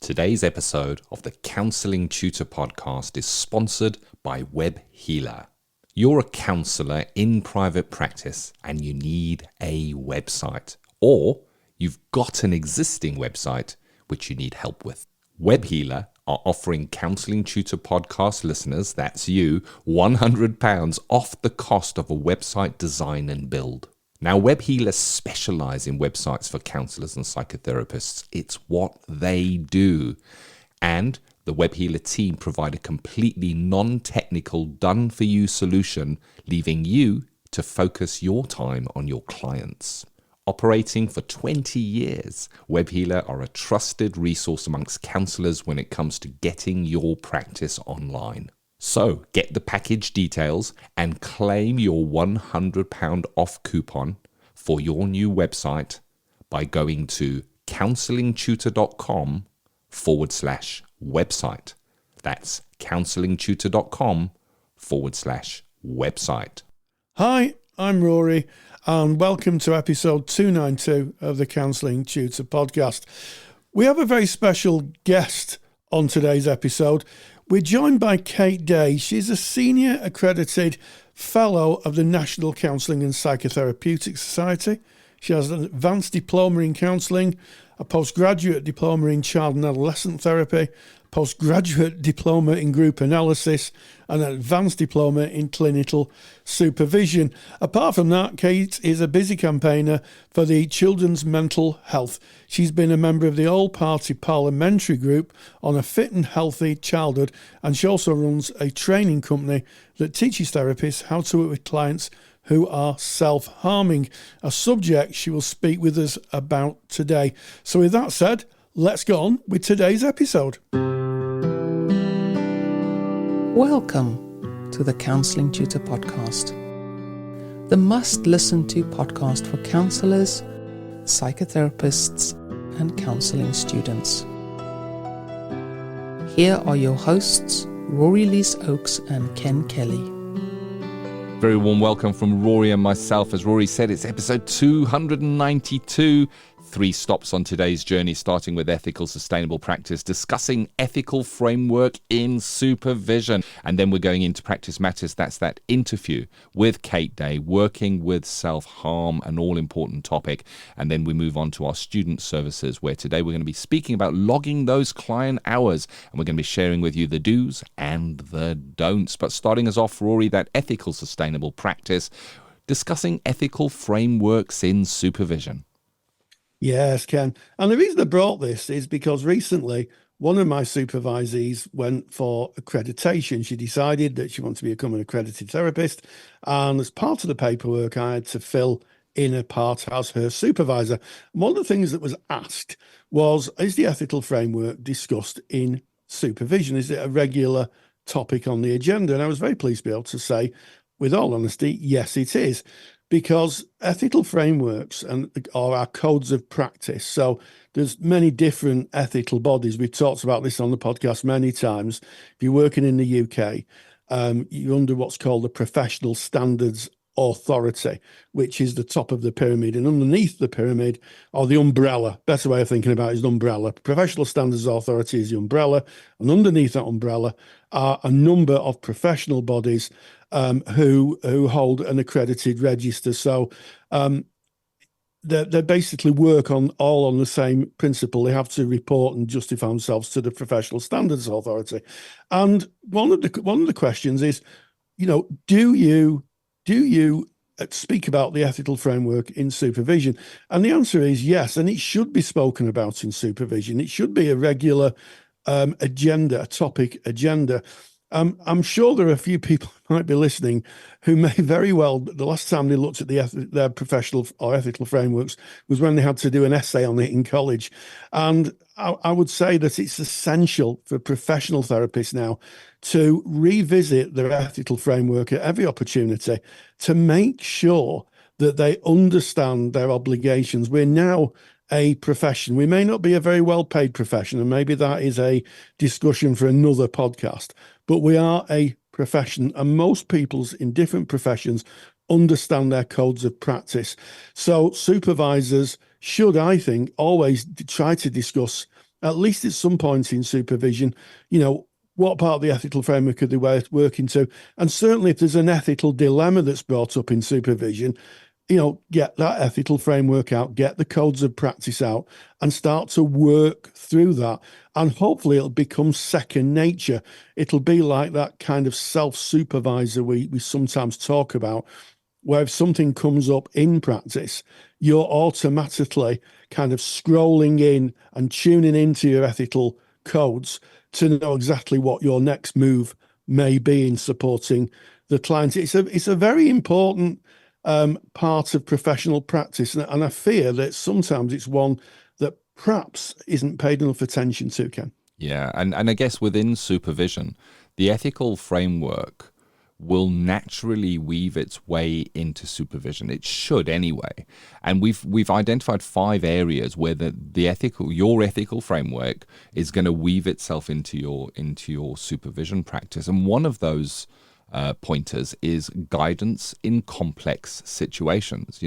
Today's episode of the Counselling Tutor Podcast is sponsored by Web Healer. You're a counsellor in private practice and you need a website, or you've got an existing website which you need help with. Web Healer are offering Counselling Tutor Podcast listeners, that's you, £100 off the cost of a website design and build. Now, Web Healer specialise in websites for counsellors and psychotherapists. It's what they do. And the Web Healer team provide a completely non-technical, done-for-you solution, leaving you to focus your time on your clients. Operating for 20 years, Web Healer are a trusted resource amongst counsellors when it comes to getting your practice online. So get the package details and claim your £100 off coupon for your new website by going to counsellingtutor.com/website. That's counsellingtutor.com/website. Hi, I'm Rory, and welcome to episode 292 of the Counselling Tutor Podcast. We have a very special guest on today's episode. We're joined by Kate Day. She's a senior accredited fellow of the National Counselling and Psychotherapeutic Society. She has an advanced diploma in counselling, a postgraduate diploma in child and adolescent therapy, postgraduate diploma in group analysis, and an advanced diploma in clinical supervision. Apart from that, Kate is a busy campaigner for the children's mental health. She's been a member of the All-Party Parliamentary Group on a fit and healthy childhood, and she also runs a training company that teaches therapists how to work with clients who are self-harming, a subject she will speak with us about today. So with that said, let's get on with today's episode. Welcome to the Counselling Tutor Podcast, the must-listen-to podcast for counsellors, psychotherapists, and counselling students. Here are your hosts, Rory Oakes and Ken Kelly. Very warm welcome from Rory and myself. As Rory said, it's episode 292. 3 stops on today's journey, starting with ethical, sustainable practice, discussing ethical framework in supervision. And then we're going into Practice Matters. That's that interview with Kate Day, working with self-harm, an all-important topic. And then we move on to our student services, where today we're going to be speaking about logging those client hours. And we're going to be sharing with you the do's and the don'ts. But starting us off, Rory, that ethical, sustainable practice, discussing ethical frameworks in supervision. Yes, Ken. And the reason I brought this is because recently one of my supervisees went for accreditation. She decided that she wanted to become an accredited therapist. And as part of the paperwork, I had to fill in a part as her supervisor. And one of the things that was asked was, is the ethical framework discussed in supervision? Is it a regular topic on the agenda? And I was very pleased to be able to say, with all honesty, yes, it is. Because ethical frameworks are our codes of practice. So there's many different ethical bodies. We've talked about this on the podcast many times. If you're working in the UK, you're under what's called the Professional Standards Authority, which is the top of the pyramid. And underneath the pyramid, or the umbrella, better way of thinking about it is an umbrella. Professional Standards Authority is the umbrella. And underneath that umbrella are a number of professional bodies who hold an accredited register. So they basically work all on the same principle. They have to report and justify themselves to the Professional Standards Authority. And one of the questions is, do you speak about the ethical framework in supervision? And the answer is yes, and it should be spoken about in supervision. It should be a regular agenda, a topic agenda. I'm sure there are a few people who might be listening who may very well, the last time they looked at their professional or ethical frameworks was when they had to do an essay on it in college. And I would say that it's essential for professional therapists now to revisit their ethical framework at every opportunity to make sure that they understand their obligations. We're now a profession. We may not be a very well-paid profession, and maybe that is a discussion for another podcast, but we are a profession, and most people in different professions understand their codes of practice. So supervisors should, I think, always try to discuss at least at some point in supervision, what part of the ethical framework are they working to? And certainly if there's an ethical dilemma that's brought up in supervision, get that ethical framework out, get the codes of practice out, and start to work through that. And hopefully it'll become second nature. It'll be like that kind of self-supervisor we sometimes talk about, where if something comes up in practice, you're automatically kind of scrolling in and tuning into your ethical codes to know exactly what your next move may be in supporting the client. It's a very important part of professional practice, and I fear that sometimes it's one that perhaps isn't paid enough attention to, Ken. Yeah, and I guess within supervision, the ethical framework will naturally weave its way into supervision. It should anyway. And we've identified 5 areas where your ethical framework is going to weave itself into your supervision practice. And one of those pointers is guidance in complex situations.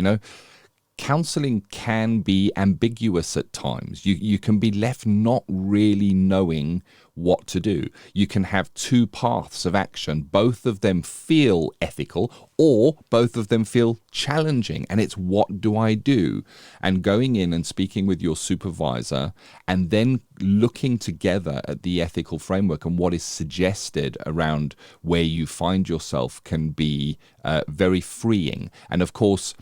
Counselling can be ambiguous at times. You can be left not really knowing what to do. You can have 2 paths of action. Both of them feel ethical or both of them feel challenging. And it's, what do I do? And going in and speaking with your supervisor and then looking together at the ethical framework and what is suggested around where you find yourself can be very freeing. And of course,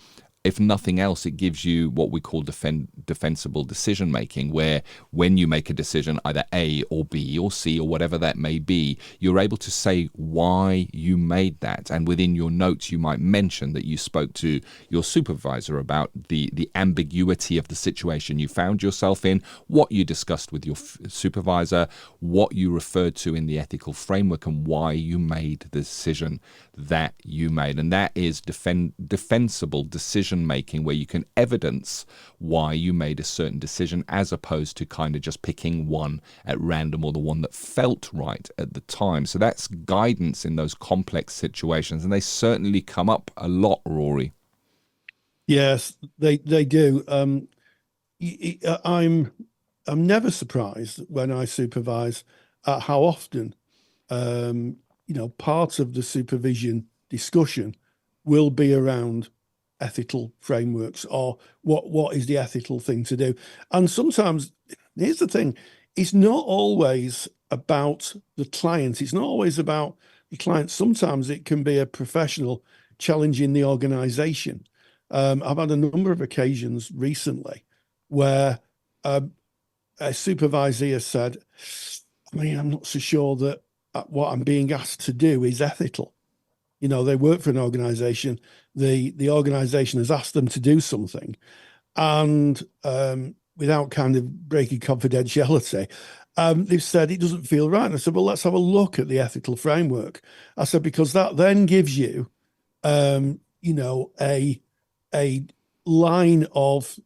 if nothing else, it gives you what we call defensible decision making, where when you make a decision, either A or B or C or whatever that may be, you're able to say why you made that. And within your notes, you might mention that you spoke to your supervisor about the ambiguity of the situation you found yourself in, what you discussed with your supervisor, what you referred to in the ethical framework, and why you made the decision that you made. And that is defensible decision making, where you can evidence why you made a certain decision, as opposed to kind of just picking one at random or the one that felt right at the time. So that's guidance in those complex situations, and they certainly come up a lot, Rory. Yes, they do. I'm never surprised when I supervise at how often part of the supervision discussion will be around ethical frameworks, or what is the ethical thing to do. And sometimes, here's the thing, it's not always about the client. It's not always about the client. Sometimes it can be a professional challenging the organization. I've had a number of occasions recently where a supervisor has said, I'm not so sure that what I'm being asked to do is ethical. They work for an organization. The organization has asked them to do something, and without kind of breaking confidentiality, they've said it doesn't feel right. And I said, well, let's have a look at the ethical framework. I said, because that then gives you, a line of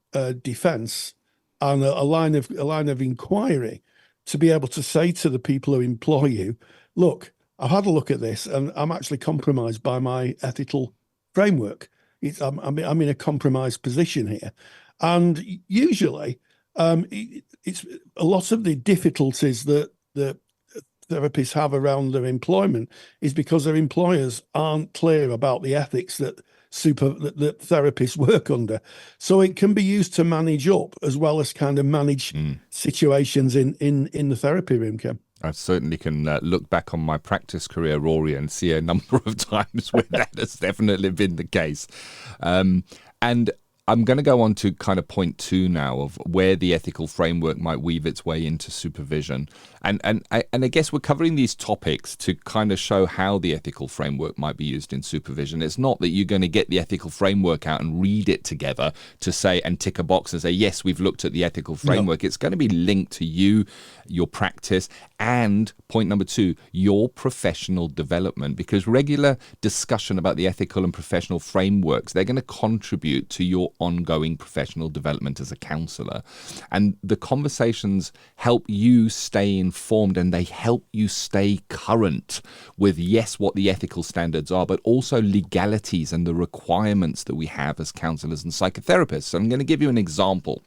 defense and a line of inquiry to be able to say to the people who employ you, look, I've had a look at this and I'm actually compromised by my ethical framework. I'm in a compromised position here. And usually it's a lot of the difficulties that therapists have around their employment is because their employers aren't clear about the ethics that therapists work under. So it can be used to manage up as well as kind of manage situations in the therapy room, Ken. I certainly can look back on my practice career, Rory, and see a number of times where that has definitely been the case. And I'm going to go on to kind of point 2 now of where the ethical framework might weave its way into supervision. And I guess we're covering these topics to kind of show how the ethical framework might be used in supervision. It's not that you're going to get the ethical framework out and read it together to say and tick a box and say, yes, we've looked at the ethical framework. No. It's going to be linked to you, your practice, and point number 2, your professional development, because regular discussion about the ethical and professional frameworks, they're going to contribute to your ongoing professional development as a counsellor. And the conversations help you stay informed, and they help you stay current with, yes, what the ethical standards are, but also legalities and the requirements that we have as counsellors and psychotherapists. So I'm going to give you an example.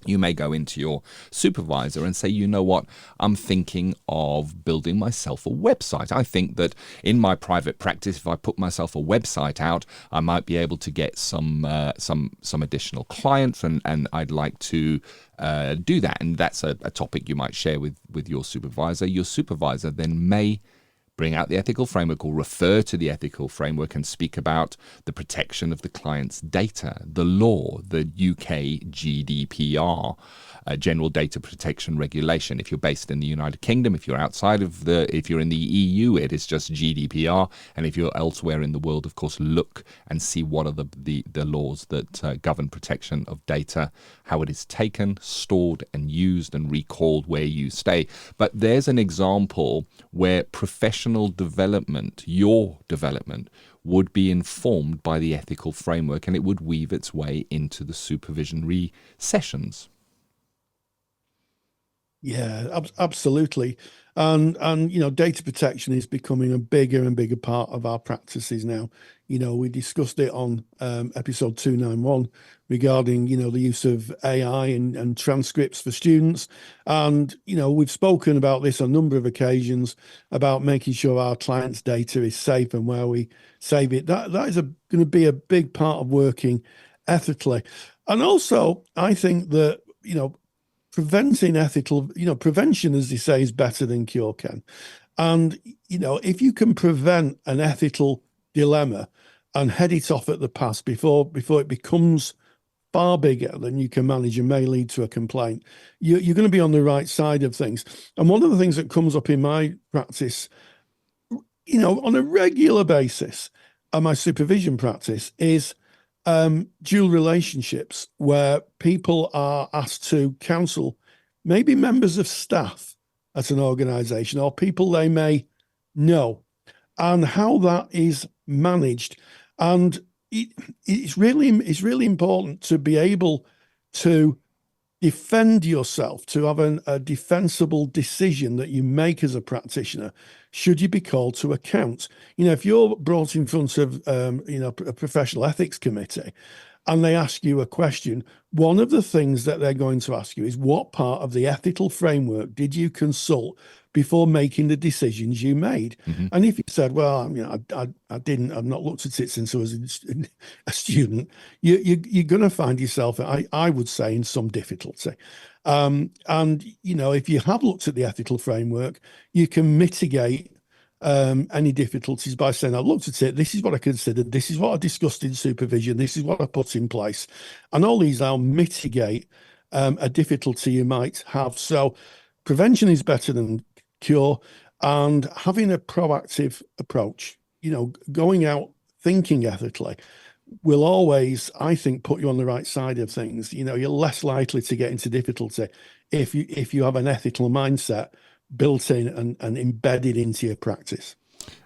You may go into your supervisor and say, you know what, I'm thinking of building myself a website. I think that in my private practice, if I put myself a website out, I might be able to get some additional clients, and I'd like to do that. And that's a topic you might share with your supervisor. Your supervisor then may bring out the ethical framework or refer to the ethical framework and speak about the protection of the client's data, the law, the UK GDPR, General Data Protection Regulation. If you're based in the United Kingdom, if you're if you're in the EU, it is just GDPR. And if you're elsewhere in the world, of course, look and see what are the laws that govern protection of data, how it is taken, stored and used and recalled where you stay. But there's an example where professional development, your development, would be informed by the ethical framework, and it would weave its way into the supervisionary sessions. Yeah, absolutely. And data protection is becoming a bigger and bigger part of our practices now. We discussed it on episode 291 regarding, the use of AI and transcripts for students. And, we've spoken about this on a number of occasions about making sure our clients' data is safe and where we save it. That is going to be a big part of working ethically. And also, I think that, prevention, as they say, is better than cure, Ken. And, if you can prevent an ethical dilemma and head it off at the pass before it becomes far bigger than you can manage and may lead to a complaint, you're going to be on the right side of things. And one of the things that comes up in my practice, on a regular basis, and my supervision practice is dual relationships where people are asked to counsel maybe members of staff at an organization or people they may know, and how that is managed. And it's really important to be able to defend yourself, to have a defensible decision that you make as a practitioner should you be called to account. If you're brought in front of a professional ethics committee and they ask you a question, one of the things that they're going to ask you is, what part of the ethical framework did you consult before making the decisions you made? Mm-hmm. And if you said, well, I didn't, I've not looked at it since I was a student, you're going to find yourself, I would say, in some difficulty. And, if you have looked at the ethical framework, you can mitigate any difficulties by saying, I've looked at it, this is what I considered, this is what I discussed in supervision, this is what I put in place. And all these now mitigate a difficulty you might have. So prevention is better than cure, and having a proactive approach, going out thinking ethically, will always, I think, put you on the right side of things. You're less likely to get into difficulty if you have an ethical mindset built in and embedded into your practice.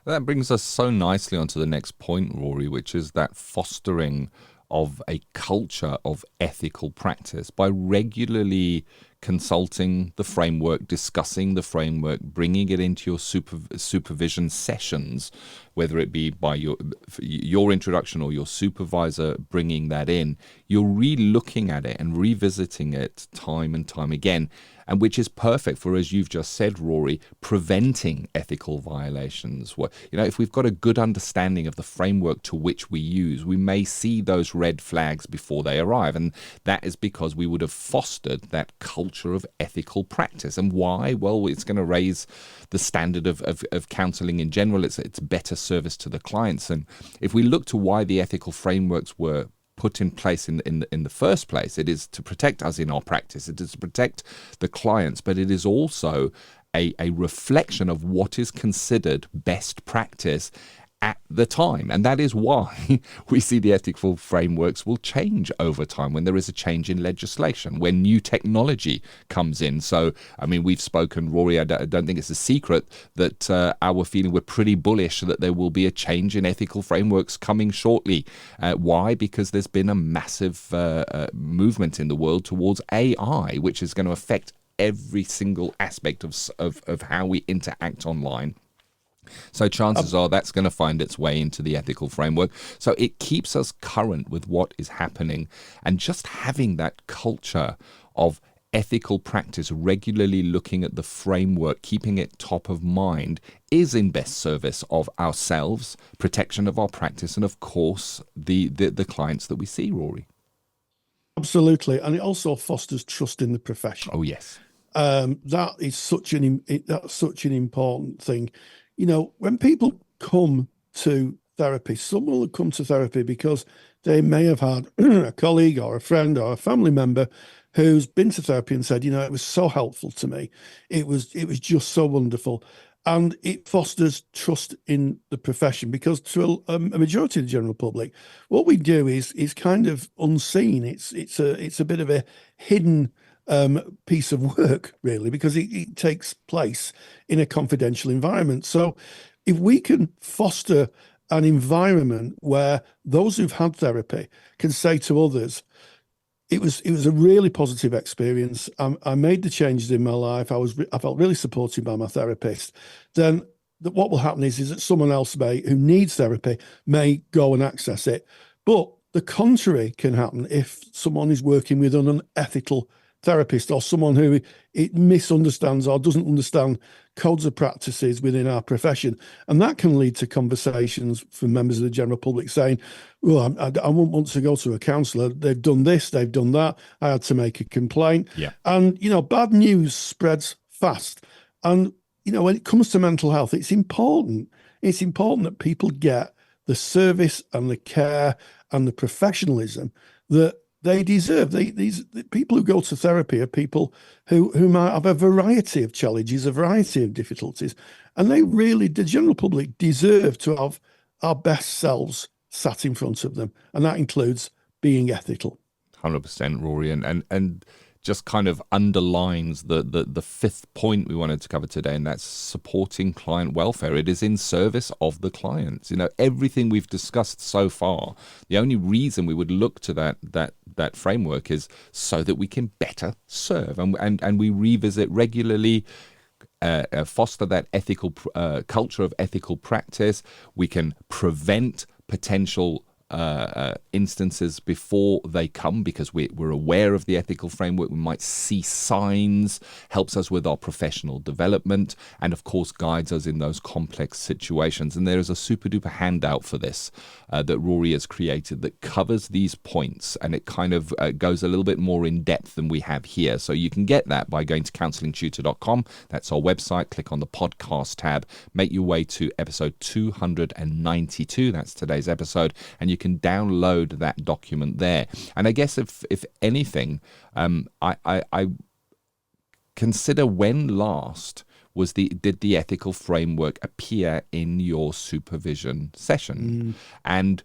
That brings us so nicely onto the next point, Rory, which is that fostering of a culture of ethical practice by regularly consulting the framework, discussing the framework, bringing it into your supervision sessions, whether it be by your introduction or your supervisor bringing that in. You're re-looking at it and revisiting it time and time again, and which is perfect for, as you've just said, Rory, preventing ethical violations. If we've got a good understanding of the framework to which we use, we may see those red flags before they arrive, and that is because we would have fostered that culture of ethical practice. And why? Well, it's going to raise the standard of counselling in general. It's better service to the clients. And if we look to why the ethical frameworks were put in place in the first place, it is to protect us in our practice. It is to protect the clients, but it is also a reflection of what is considered best practice at the time. And that is why we see the ethical frameworks will change over time when there is a change in legislation, when new technology comes in. So, we've spoken, Rory, I don't think it's a secret that our feeling, we're pretty bullish that there will be a change in ethical frameworks coming shortly. Why? Because there's been a massive movement in the world towards AI, which is going to affect every single aspect of how we interact online. So chances are that's going to find its way into the ethical framework. So it keeps us current with what is happening, and just having that culture of ethical practice, regularly looking at the framework, keeping it top of mind, is in best service of ourselves, protection of our practice, and of course the clients that we see, Rory. Absolutely. And it also fosters trust in the profession. Oh, yes. That is such an important thing. You know, when people come to therapy, some will come to therapy because they may have had a colleague or a friend or a family member who's been to therapy and said, you know, it was so helpful to me. It was just so wonderful. And it fosters trust in the profession, because to a majority of the general public, what we do is kind of unseen. It's a bit of a hidden piece of work, really, because it takes place in a confidential environment. So if we can foster an environment where those who've had therapy can say to others, it was a really positive experience. I made the changes in my life. I felt really supported by my therapist. Then what will happen is that someone else who needs therapy may go and access it. But the contrary can happen if someone is working with an unethical therapist, or someone who it misunderstands or doesn't understand codes of practices within our profession. And that can lead to conversations from members of the general public saying, well, I won't want to go to a counsellor. They've done this, they've done that. I had to make a complaint. Yeah. And, you know, bad news spreads fast. And, you know, when it comes to mental health, it's important. It's important that people get the service and the care and the professionalism that they deserve. These people who go to therapy are people who might have a variety of challenges, a variety of difficulties, and the general public deserve to have our best selves sat in front of them, and that includes being ethical. 100%, Rory, and just kind of underlines the fifth point we wanted to cover today, and that's supporting client welfare. It is in service of the clients. You know, everything we've discussed so far, the only reason we would look to that framework is so that we can better serve, and we revisit regularly, foster that ethical culture of ethical practice. We can prevent potential instances before they come, because we're aware of the ethical framework. We might see signs, helps us with our professional development, and of course guides us in those complex situations. And there is a super duper handout for this that Rory has created that covers these points, and it kind of goes a little bit more in depth than we have here. So you can get that by going to counsellingtutor.com. That's our website. Click on the podcast tab, make your way to episode 292. That's today's episode, and you can download that document there. And I guess if anything, I consider, when last did the ethical framework appear in your supervision session? And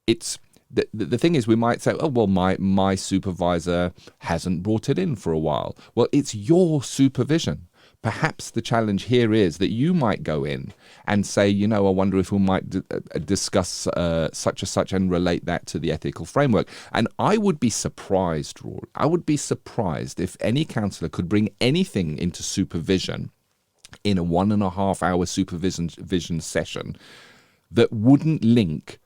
it's the thing is, we might say, oh well, my supervisor hasn't brought it in for a while. Well, it's your supervision. Perhaps the challenge here is that you might go in and say, you know, I wonder if we might discuss such and such and relate that to the ethical framework. And I would be surprised, Rory, I would be surprised if any counsellor could bring anything into supervision in a 1.5 hour supervision session that wouldn't link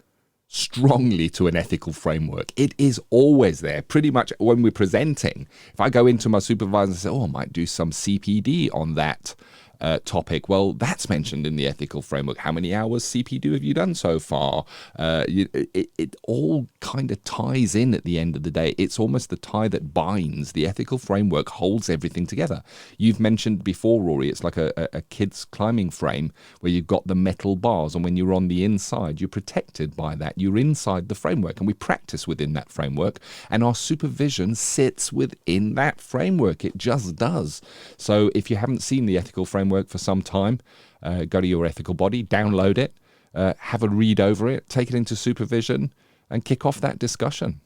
strongly to an ethical framework. It is always there. Pretty much when we're presenting, if I go into my supervisor and say, oh, I might do some CPD on that topic, well, that's mentioned in the ethical framework. How many hours CPD have you done so far? It all kind of ties in at the end of the day. It's almost the tie that binds. The ethical framework holds everything together. You've mentioned before, Rory, it's like a kid's climbing frame where you've got the metal bars, and when you're on the inside, you're protected by that. You're inside the framework, and we practice within that framework, and our supervision sits within that framework. It just does. So if you haven't seen the ethical framework for some time, go to your ethical body, download it, have a read over it, take it into supervision, and kick off that discussion.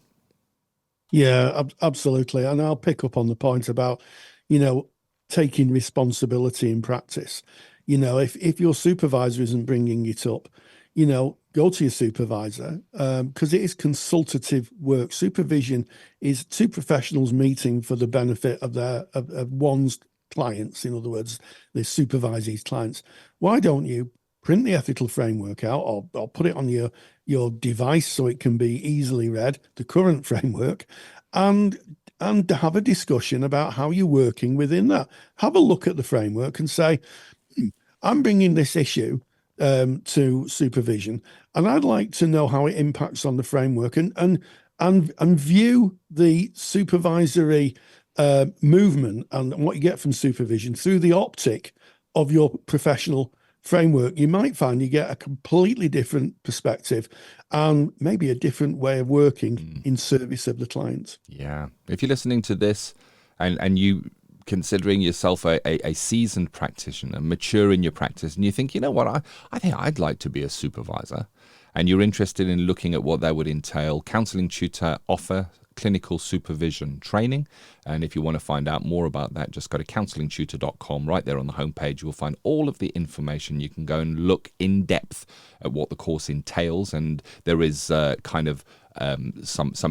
Yeah, absolutely. And I'll pick up on the point about, you know, taking responsibility in practice. You know, if your supervisor isn't bringing it up, you know, go to your supervisor, because it is consultative work. Supervision is two professionals meeting for the benefit of one's clients. In other words, the supervisee's clients. Why don't you print the ethical framework out, or put it on your device so it can be easily read, the current framework, and and have a discussion about how you're working within that. Have a look at the framework and say, I'm bringing this issue to supervision, and I'd like to know how it impacts on the framework, and view the supervisory movement and what you get from supervision through the optic of your professional framework. You might find you get a completely different perspective and maybe a different way of working in service of the clients. Yeah. If you're listening to this and you considering yourself a seasoned practitioner, mature in your practice, and you think, you know what, I think I'd like to be a supervisor, and you're interested in looking at what that would entail, Counselling Tutor offer clinical supervision training. And if you want to find out more about that, just go to counsellingtutor.com. Right there on the homepage, you will find all of the information. You can go and look in depth at what the course entails. And there is some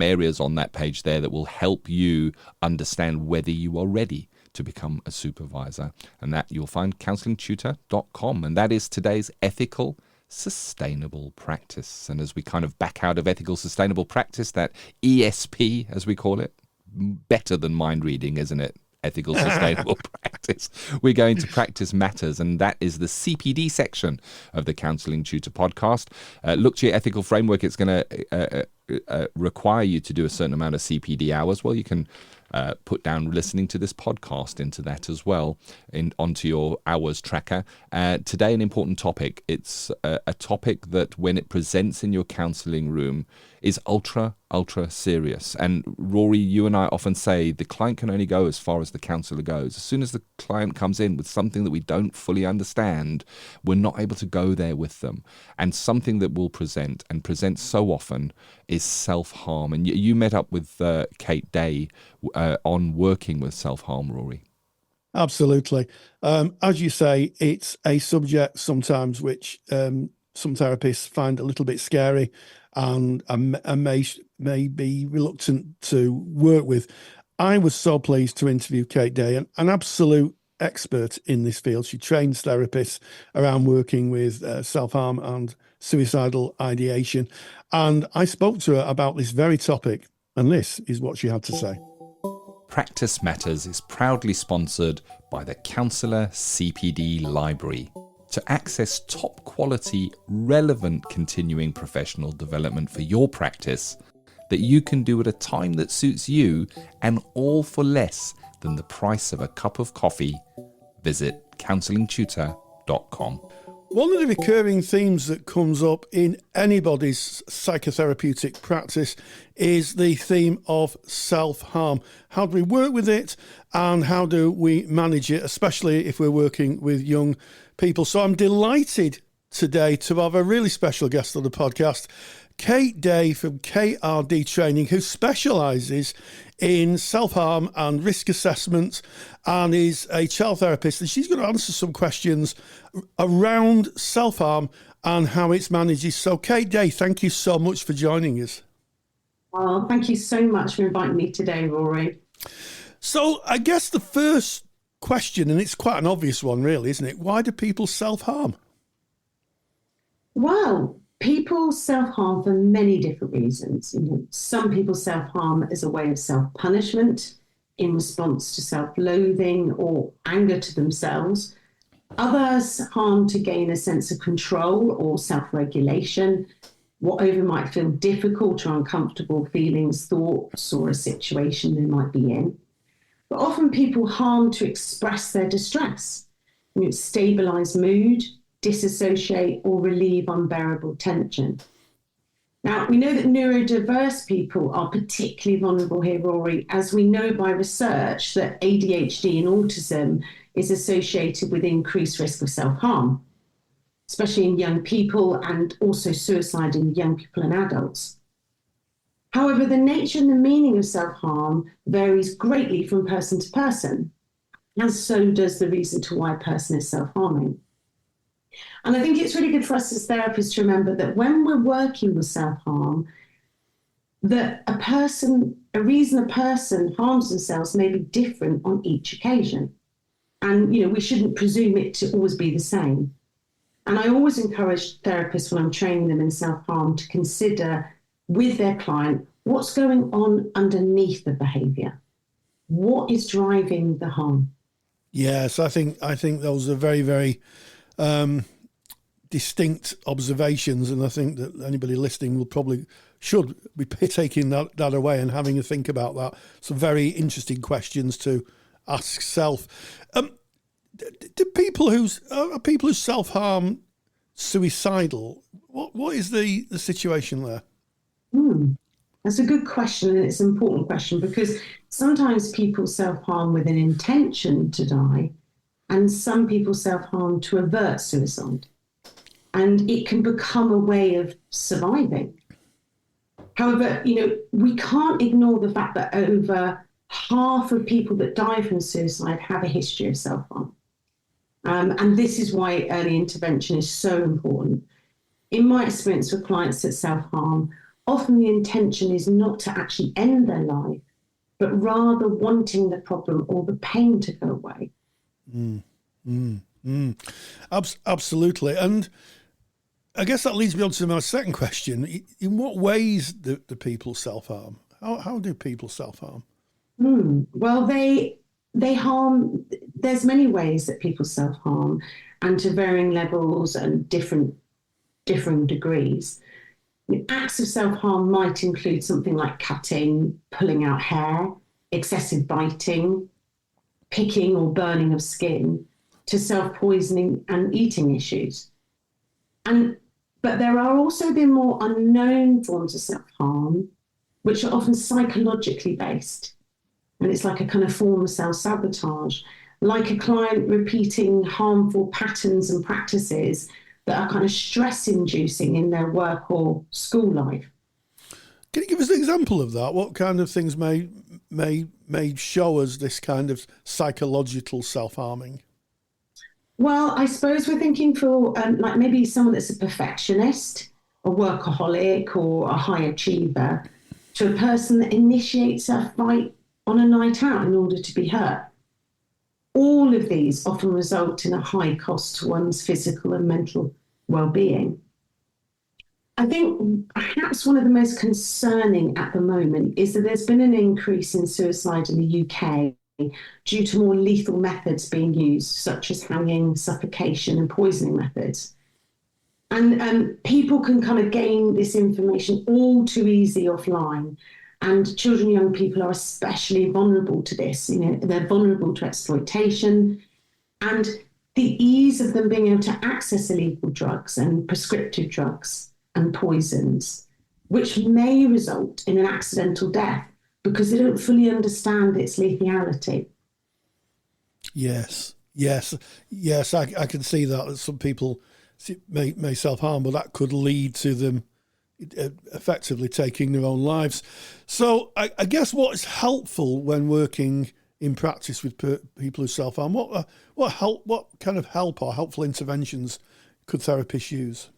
areas on that page there that will help you understand whether you are ready to become a supervisor. And that you'll find counsellingtutor.com. And that is today's ethical sustainable practice. And as we kind of back out of ethical sustainable practice, that ESP, as we call it, better than mind reading, isn't it? Ethical sustainable practice. We're going to Practice Matters, and that is the CPD section of the Counselling Tutor podcast. Look to your ethical framework. It's going to require you to do a certain amount of CPD hours. Well, you can put down listening to this podcast into that as well, onto your hours tracker. Today, an important topic. It's a topic that when it presents in your counselling room is ultra serious. And Rory, you and I often say the client can only go as far as the counsellor goes. As soon as the client comes in with something that we don't fully understand, we're not able to go there with them. And something that will present so often is self-harm. And you met up with Kate Day on working with self-harm, Rory. Absolutely. As you say, it's a subject sometimes which some therapists find a little bit scary and may be reluctant to work with. I was so pleased to interview Kate Day, an absolute expert in this field. She trains therapists around working with self-harm and suicidal ideation. And I spoke to her about this very topic, and this is what she had to say. Practice Matters is proudly sponsored by the Counsellor CPD Library. To access top quality, relevant continuing professional development for your practice that you can do at a time that suits you, and all for less than the price of a cup of coffee, visit counsellingtutor.com. One of the recurring themes that comes up in anybody's psychotherapeutic practice is the theme of self-harm. How do we work with it, and how do we manage it, especially if we're working with young people? So I'm delighted today to have a really special guest on the podcast, Kate Day from KRD Training, who specialises in self-harm and risk assessment and is a child therapist. And she's going to answer some questions around self-harm and how it's managed. So Kate Day, thank you so much for joining us. Well, thank you so much for inviting me today, Rory. So I guess the first question, and it's quite an obvious one really, isn't it? Why do people self-harm? Well, people self-harm for many different reasons. Some people self-harm as a way of self-punishment in response to self-loathing or anger to themselves. Others harm to gain a sense of control or self-regulation, whatever might feel difficult or uncomfortable feelings, thoughts, or a situation they might be in. But often people harm to express their distress, stabilise mood, disassociate, or relieve unbearable tension. Now, we know that neurodiverse people are particularly vulnerable here, Rory, as we know by research that ADHD and autism is associated with increased risk of self-harm, especially in young people, and also suicide in young people and adults. However, the nature and the meaning of self-harm varies greatly from person to person, and so does the reason to why a person is self-harming. And I think it's really good for us as therapists to remember that when we're working with self-harm, that a reason a person harms themselves may be different on each occasion. And, we shouldn't presume it to always be the same. And I always encourage therapists when I'm training them in self-harm to consider with their client what's going on underneath the behaviour. what is driving the harm? Yes, I think those are very, very distinct observations, and I think that anybody listening should be taking that away and having a think about that. Some very interesting questions to ask self. Do people who self-harm suicidal? What is the situation there? That's a good question, and it's an important question, because sometimes people self-harm with an intention to die, and some people self-harm to avert suicide. And it can become a way of surviving. However, we can't ignore the fact that over half of people that die from suicide have a history of self-harm. And this is why early intervention is so important. In my experience with clients that self-harm, often the intention is not to actually end their life, but rather wanting the problem or the pain to go away. Absolutely. And I guess that leads me on to my second question. In what ways do people self-harm? How do people self-harm? Well, they harm. There's many ways that people self-harm, and to varying levels and different degrees. Acts of self-harm might include something like cutting, pulling out hair, excessive biting, picking or burning of skin, to self-poisoning and eating issues. But there are also the more unknown forms of self-harm, which are often psychologically based. And it's like a kind of form of self-sabotage, like a client repeating harmful patterns and practices that are kind of stress-inducing in their work or school life. Can you give us an example of that? What kind of things may show us this kind of psychological self-harming? Well, I suppose we're thinking for like maybe someone that's a perfectionist, a workaholic, or a high achiever, to a person that initiates a fight on a night out in order to be hurt. All of these often result in a high cost to one's physical and mental well-being. I think perhaps one of the most concerning at the moment is that there's been an increase in suicide in the UK due to more lethal methods being used, such as hanging, suffocation, and poisoning methods. And people can kind of gain this information all too easily offline. And children and young people are especially vulnerable to this. They're vulnerable to exploitation, and the ease of them being able to access illegal drugs and prescriptive drugs and poisons, which may result in an accidental death because they don't fully understand its lethality. Yes, I can see that some people may self-harm, but that could lead to them effectively taking their own lives. So I guess what's helpful when working in practice with people who self-harm, what kind of help or helpful interventions could therapists use?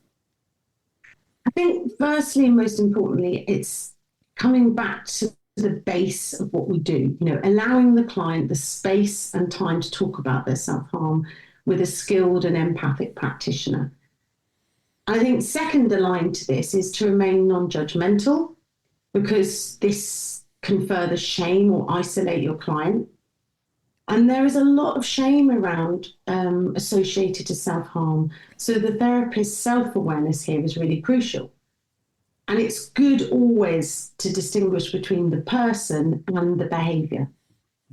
I think firstly and most importantly, it's coming back to the base of what we do, allowing the client the space and time to talk about their self-harm with a skilled and empathic practitioner. I think second aligned to this is to remain non-judgmental, because this can further shame or isolate your client. And there is a lot of shame around associated to self-harm. So the therapist's self-awareness here is really crucial. And it's good always to distinguish between the person and the behaviour.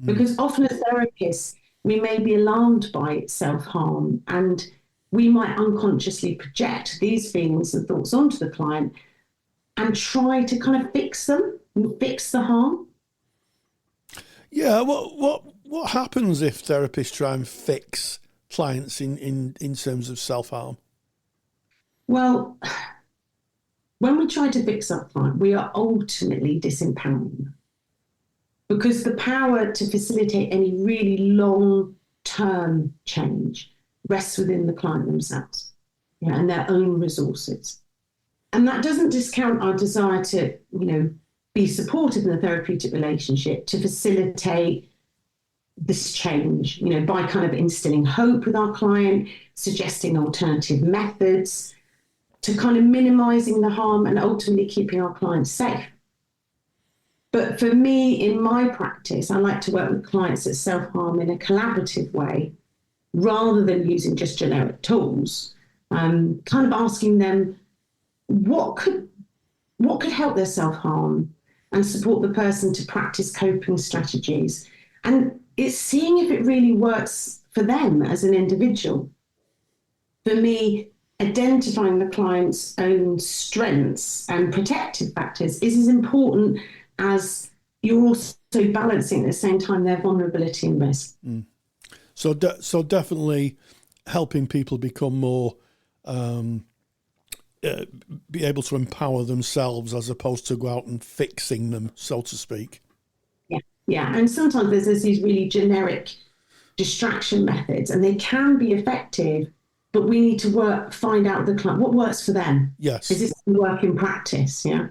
Because often as therapists, we may be alarmed by self-harm, and we might unconsciously project these feelings and thoughts onto the client and try to kind of fix them and fix the harm. Yeah, what happens if therapists try and fix clients in terms of self-harm? Well, when we try to fix our client, we are ultimately disempowering them, because the power to facilitate any really long-term change rests within the client themselves, and their own resources. And that doesn't discount our desire to, be supportive in the therapeutic relationship to facilitate this change, by kind of instilling hope with our client, suggesting alternative methods to kind of minimizing the harm and ultimately keeping our clients safe. But for me, in my practice, I like to work with clients that self-harm in a collaborative way, rather than using just generic tools. Kind of asking them what could help their self-harm and support the person to practice coping strategies. And it's seeing if it really works for them as an individual. For me, identifying the client's own strengths and protective factors is as important as you're also balancing at the same time their vulnerability and risk. So definitely helping people become more, be able to empower themselves as opposed to go out and fixing them, so to speak. Yeah. And sometimes there's these really generic distraction methods, and they can be effective, but we need to find out the client, what works for them. Yes. Is this work in practice? Yeah.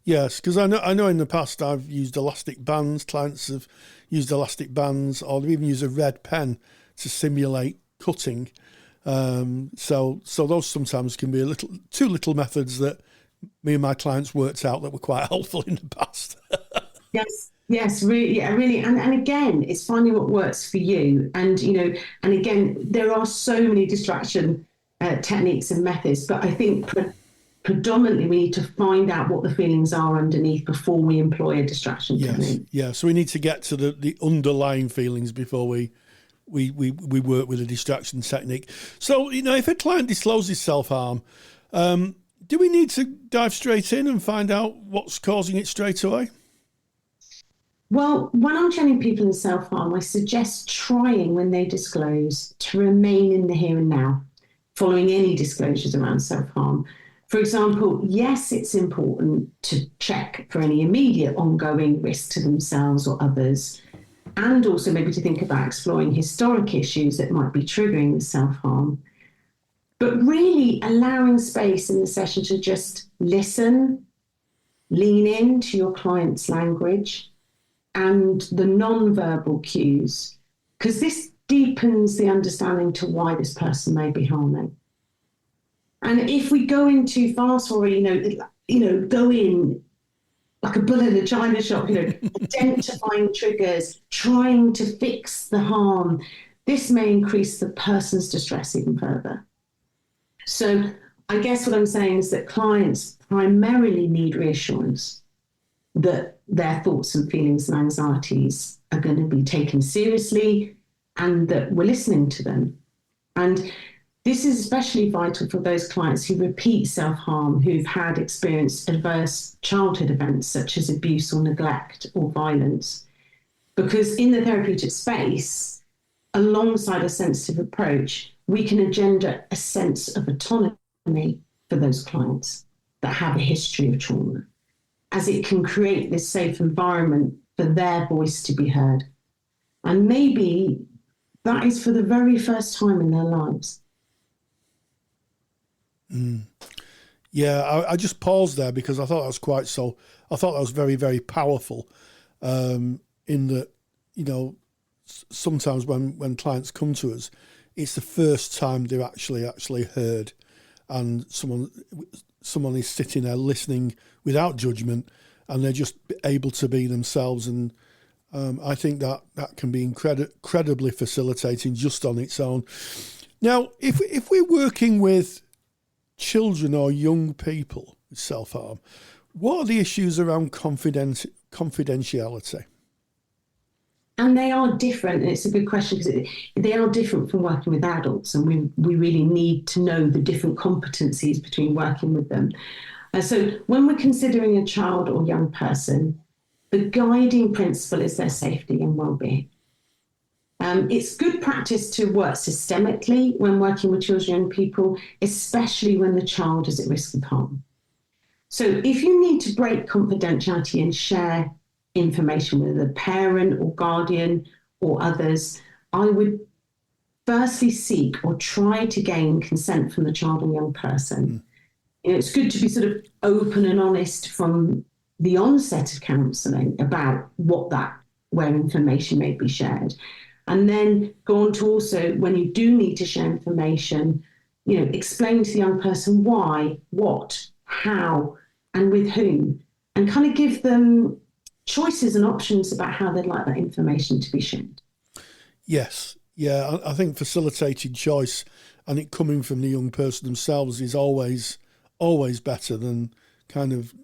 Yes, because I know in the past I've used elastic bands. Clients have used elastic bands, or they've even used a red pen to simulate cutting. So those sometimes can be two little methods that me and my clients worked out that were quite helpful in the past. Yes, really, yeah, really, and again, it's finding what works for you, and and again, there are so many distraction techniques and methods, but I think predominantly we need to find out what the feelings are underneath before we employ a distraction technique. Yeah, so we need to get to the underlying feelings before we work with a distraction technique. So, if a client discloses self-harm, do we need to dive straight in and find out what's causing it straight away? Well, when I'm training people in self-harm, I suggest trying, when they disclose, to remain in the here and now, following any disclosures around self-harm. For example, yes, it's important to check for any immediate ongoing risk to themselves or others, and also maybe to think about exploring historic issues that might be triggering the self-harm. But really allowing space in the session to just listen, lean into your client's language and the non-verbal cues, because this deepens the understanding to why this person may be harming. And if we go in too fast, or go in like a bull in a china shop, identifying triggers, trying to fix the harm, this may increase the person's distress even further. So I guess what I'm saying is that clients primarily need reassurance that their thoughts and feelings and anxieties are going to be taken seriously and that we're listening to them. And this is especially vital for those clients who repeat self-harm, who've experienced adverse childhood events such as abuse or neglect or violence. Because in the therapeutic space, alongside a sensitive approach, we can engender a sense of autonomy for those clients that have a history of trauma, as it can create this safe environment for their voice to be heard. And maybe that is for the very first time in their lives. Yeah, I just paused there because I thought that was I thought that was very, very powerful, in that, sometimes when clients come to us, it's the first time they're actually heard, and someone is sitting there listening without judgment, and they're just able to be themselves. And I think that can be incredibly facilitating just on its own. Now, if we're working with children or young people with self-harm, what are the issues around confidentiality? And they are different. And it's a good question, because they are different from working with adults, and we really need to know the different competencies between working with them. So when we're considering a child or young person, the guiding principle is their safety and well-being. It's good practice to work systemically when working with children and young people, especially when the child is at risk of harm. So if you need to break confidentiality and share information with a parent or guardian or others, I would firstly seek or try to gain consent from the child or young person. It's good to be sort of open and honest from the onset of counselling about where information may be shared. And then go on to also, when you do need to share information, explain to the young person why, what, how, and with whom, and kind of give them choices and options about how they'd like that information to be shared. Yes. Yeah, I think facilitated choice and it coming from the young person themselves is always better than kind of,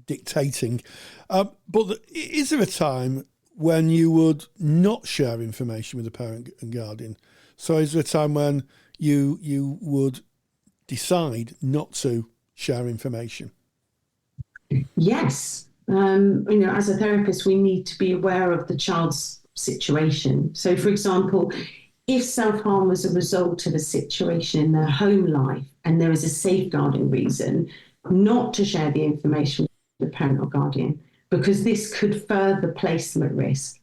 dictating. But is there a time when you would not share information with a parent and guardian? So is there a time when you would decide not to share information? Yes. As a therapist, we need to be aware of the child's situation. So, for example, if self-harm was a result of a situation in their home life and there is a safeguarding reason not to share the information with the parent or guardian, because this could further place them at risk,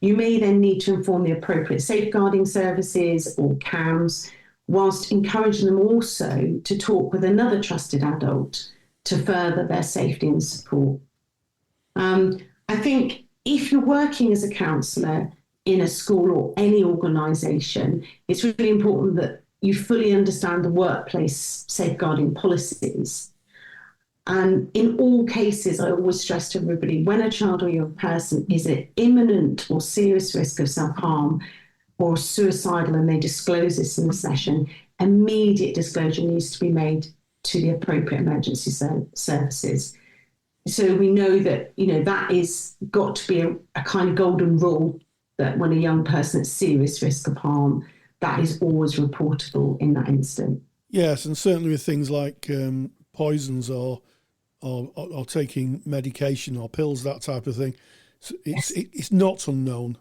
you may then need to inform the appropriate safeguarding services or CAMS, whilst encouraging them also to talk with another trusted adult to further their safety and support. I think if you're working as a counsellor in a school or any organisation, it's really important that you fully understand the workplace safeguarding policies. And in all cases, I always stress to everybody, when a child or young person is at imminent or serious risk of self-harm or suicidal and they disclose this in the session, immediate disclosure needs to be made to the appropriate emergency services. So we know that, that is got to be a kind of golden rule that when a young person at serious risk of harm, that is always reportable in that instant. Yes, and certainly with things like poisons or taking medication or pills, that type of thing, it's not unknown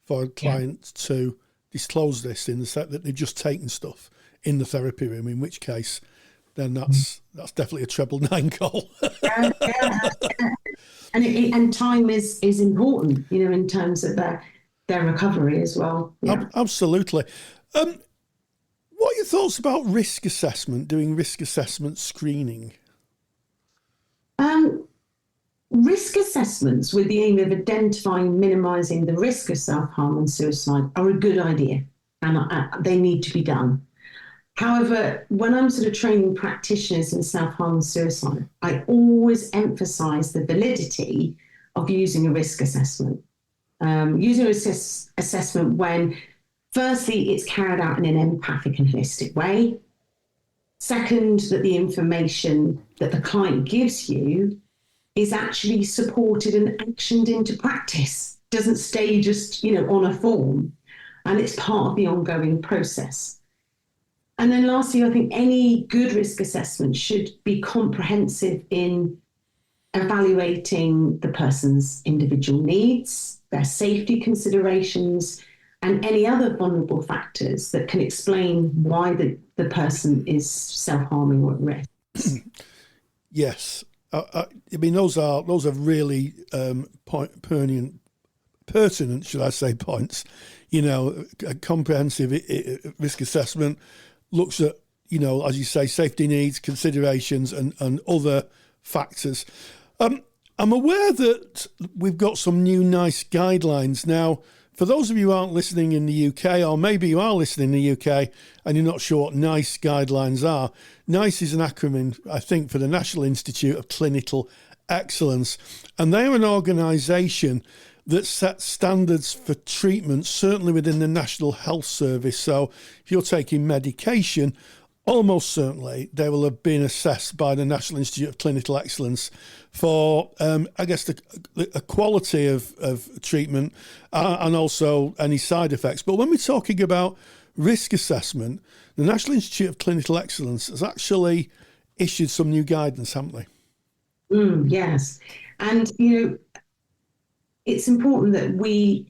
for a client to disclose this in the set that they've just taken stuff in the therapy room, in which case then that's definitely a treble 9 call. And time is important, in terms of their recovery as well. Yeah. Absolutely. What are your thoughts about risk assessment, doing risk assessment screening? Risk assessments with the aim of identifying and minimising the risk of self-harm and suicide are a good idea, and they need to be done. However, when I'm sort of training practitioners in self-harm and suicide, I always emphasise the validity of using a risk assessment. Using a risk assessment when, firstly, it's carried out in an empathic and holistic way. Second, that the information that the client gives you is actually supported and actioned into practice, doesn't stay just, on a form, and it's part of the ongoing process. And then lastly, I think any good risk assessment should be comprehensive in evaluating the person's individual needs, their safety considerations, and any other vulnerable factors that can explain why the person is self-harming or at risk. Yes. I mean, those are really pertinent, should I say, points. A comprehensive risk assessment looks at, as you say, safety needs, considerations, and other factors. I'm aware that we've got some new NICE guidelines. Now, for those of you who aren't listening in the UK, or maybe you are listening in the UK and you're not sure what NICE guidelines are, NICE is an acronym, I think, for the National Institute of Clinical Excellence. And they're an organisation that sets standards for treatment, certainly within the National Health Service. So if you're taking medication, almost certainly they will have been assessed by the National Institute of Clinical Excellence for, I guess, the quality of treatment and also any side effects. But when we're talking about risk assessment, the National Institute of Clinical Excellence has actually issued some new guidance, haven't they? Yes. And, it's important that we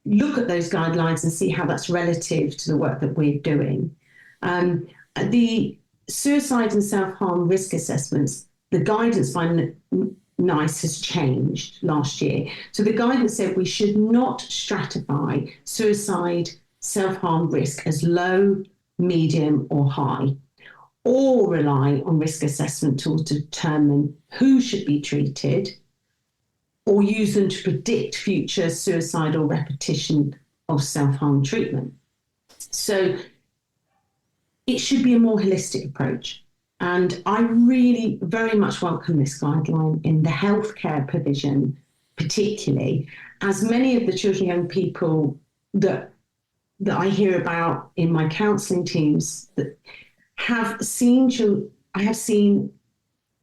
look at those guidelines and see how that's relative to the work that we're doing. The suicide and self-harm risk assessments, the guidance by NICE has changed last year. So the guidance said we should not stratify suicide, self-harm risk as low, medium or high, or rely on risk assessment tools to determine who should be treated or use them to predict future suicidal repetition of self-harm treatment. So it should be a more holistic approach. And I really very much welcome this guideline in the healthcare provision particularly, as many of the children and young people that I hear about in my counselling teams that have seen, I have seen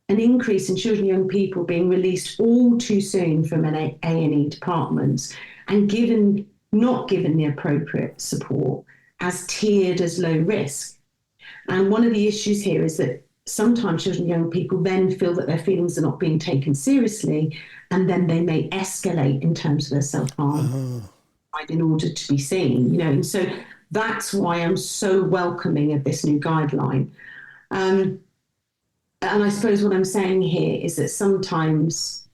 an increase in children and young people being released all too soon from an A&E department and not given the appropriate support, as tiered as low risk. And one of the issues here is that sometimes children and young people then feel that their feelings are not being taken seriously, and then they may escalate in terms of their self-harm in order to be seen, and so that's why I'm so welcoming of this new guideline. And I suppose what I'm saying here is that sometimes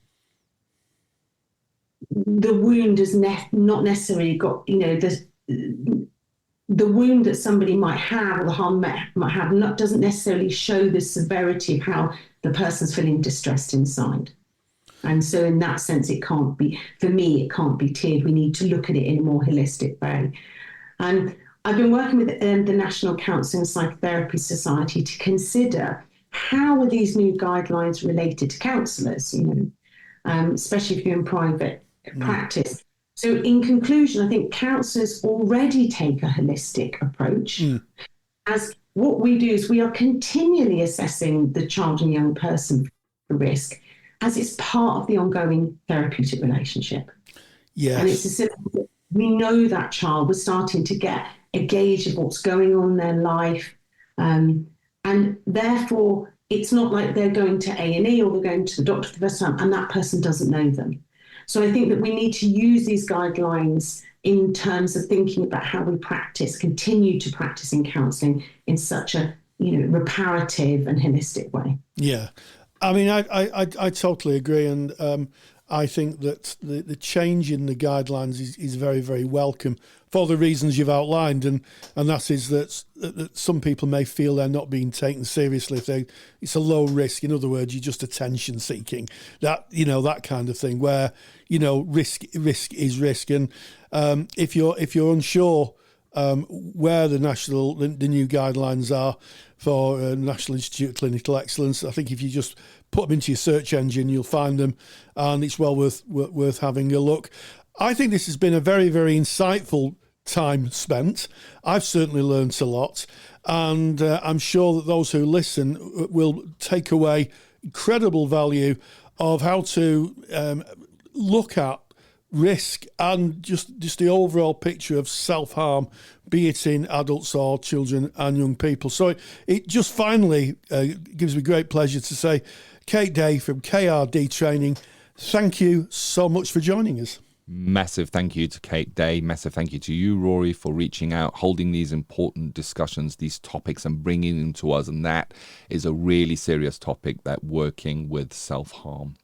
the wound has not necessarily got, the wound that somebody might have or the harm might have doesn't necessarily show the severity of how the person's feeling distressed inside. And so in that sense, it can't be tiered. We need to look at it in a more holistic way. And I've been working with the National Counselling and Psychotherapy Society to consider how are these new guidelines related to counsellors, especially if you're in private practice. So in conclusion, I think counsellors already take a holistic approach. As what we do is we are continually assessing the child and young person for risk as it's part of the ongoing therapeutic relationship. Yes. And it's as simple as we know that child, we're starting to get a gauge of what's going on in their life. And therefore, it's not like they're going to A&E or they're going to the doctor for the first time and that person doesn't know them. So I think that we need to use these guidelines in terms of thinking about how we continue to practice in counselling in such a, reparative and holistic way. Yeah. I mean, I totally agree. And I think that the change in the guidelines is very, very welcome for the reasons you've outlined. And that is that some people may feel they're not being taken seriously if it's a low risk. In other words, you're just attention seeking, that kind of thing where, risk is risk. And if you're unsure where the new guidelines are for National Institute of Clinical Excellence, I think if you just put them into your search engine, you'll find them, and it's well worth having a look. I think this has been a very, very insightful time spent. I've certainly learned a lot, and I'm sure that those who listen will take away incredible value of how to look at risk and just the overall picture of self-harm, be it in adults or children and young people. So it just finally gives me great pleasure to say, Kate Day from KRD Training, thank you so much for joining us. Massive thank you to Kate Day. Massive thank you to you, Rory, for reaching out, holding these important discussions, these topics, and bringing them to us. And that is a really serious topic, that working with self-harm.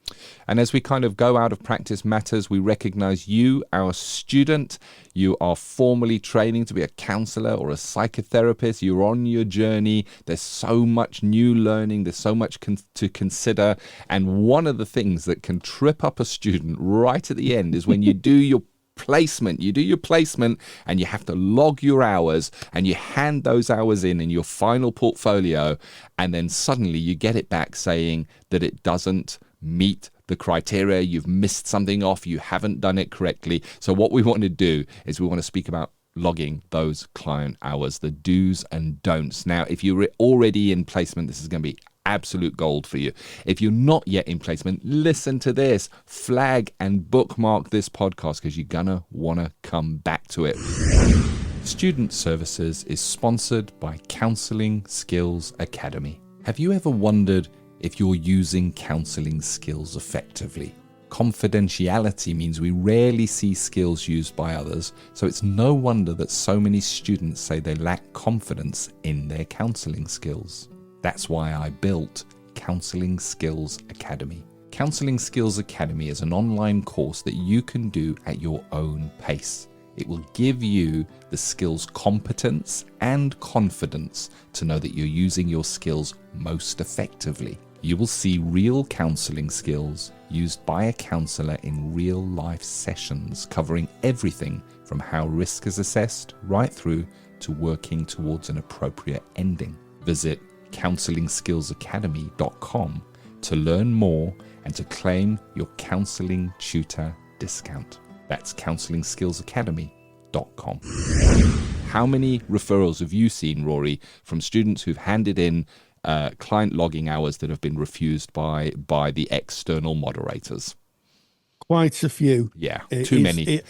And as we kind of go out of Practice Matters, we recognize you, our student. You are formally training to be a counsellor or a psychotherapist. You're on your journey. There's so much new learning. There's so much to consider. And one of the things that can trip up a student right at the end is when you do your placement. You do your placement and you have to log your hours and you hand those hours in your final portfolio, and then suddenly you get it back saying that it doesn't meet the criteria, you've missed something off, you haven't done it correctly. So what we want to do is we want to speak about logging those client hours, the do's and don'ts. Now, if you're already in placement, this is going to be absolute gold for you. If you're not yet in placement, listen to this, flag and bookmark this podcast because you're going to want to come back to it. Student Services is sponsored by Counselling Skills Academy. Have you ever wondered if you're using counselling skills effectively? Confidentiality means we rarely see skills used by others, so it's no wonder that so many students say they lack confidence in their counselling skills. That's why I built Counselling Skills Academy. Counselling Skills Academy is an online course that you can do at your own pace. It will give you the skills competence and confidence to know that you're using your skills most effectively. You will see real counselling skills used by a counsellor in real life sessions, covering everything from how risk is assessed right through to working towards an appropriate ending. Visit counselingskillsacademy.com to learn more and to claim your Counselling Tutor discount. That's counselingskillsacademy.com. How many referrals have you seen, Rory, from students who've handed in client logging hours that have been refused by the external moderators? Quite a few. Yeah, too many.